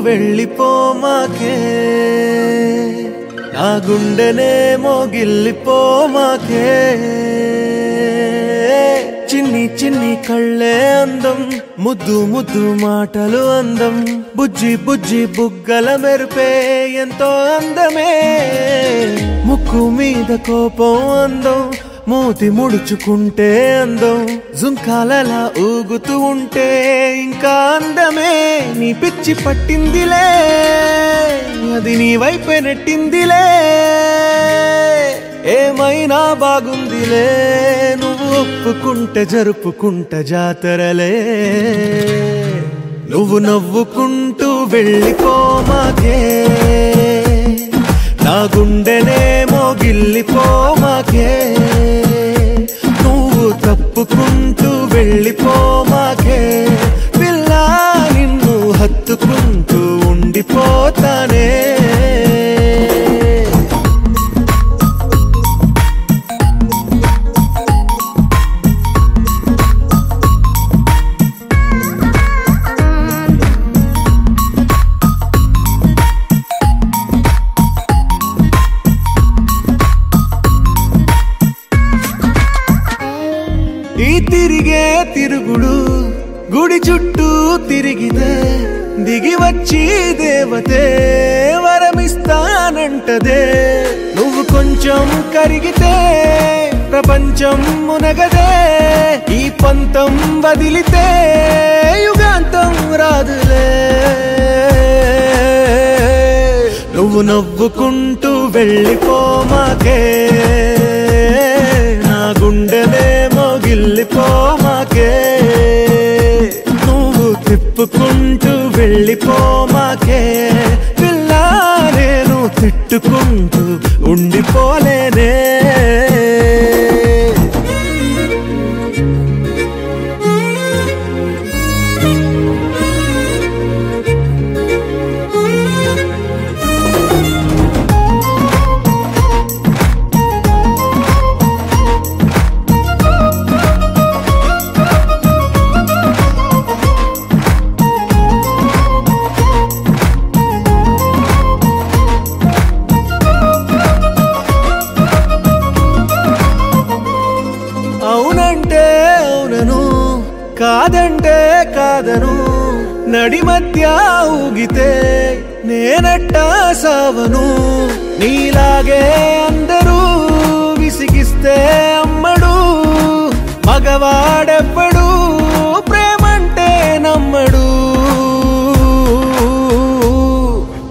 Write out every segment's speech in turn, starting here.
వెళ్ళిపోమాకే నా గుండెనే మోగిల్లిపోమాకే చిన్ని చిన్ని కళ్ళే అందం ముద్దు ముద్దు మాటలు అందం బుజ్జి బుజ్జి బుగ్గల మెరుపే ఎంతో అందమే ముక్కు మీద కోపం అందం మూతి ముడుచుకుంటే అందం జుంకాలలా ఊగుతూ ఉంటే ఇంకా అందమే నీ పిచ్చి పట్టిందిలే అది నీ వైపే నెట్టిందిలే ఏమైనా బాగుందిలే నువ్వు ఒప్పుకుంటే జరుపుకుంటే జాతరలే నువ్వు నవ్వుకుంటూ వెళ్ళిపోమాకే నా గుండెనే మోగిల్లిపోమాకే నువ్వు తప్పుకుంటూ వెళ్ళిపోమాకే పిల్ల నిన్ను హత్తుకుంటూ ఉండిపోతానే ఈ తిరిగే తిరుగుడు గుడి చుట్టూ తిరిగితే దిగి వచ్చి దేవతే వరమిస్తానంటదే నువ్వు కొంచెం కరిగితే ప్రపంచం మునగదే ఈ పంతం వదిలితే యుగాంతం రాదులే నువ్వు నవ్వుకుంటూ వెళ్ళిపోమాకే నా గుండెనే మోగిల్లిపోమాకే నువ్వు తిప్పుకుంటూ వెళ్ళిపోమాకే పిల్ల నేను తిట్టుకుంటూ ఉండిపోలేనే అవునంటే అవునను కాదంటే కాదను నడి మధ్య ఊగితే నేనట్టా సావను నీలాగే అందరూ విసిగిస్తే అమ్మడు మగవాడెవ్వడు ప్రేమంటే నమ్మడు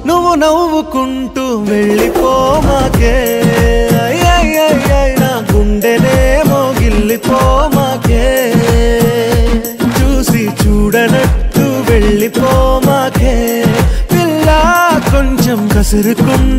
నువ్వు నవ్వుకుంటూ వెళ్ళిపోమాకే నా గుండెనే మోగిల్లిపోమాకే చూసి చూడనట్టు వెళ్ళిపోమాకే పిల్ల కొంచెం కసురుకున్న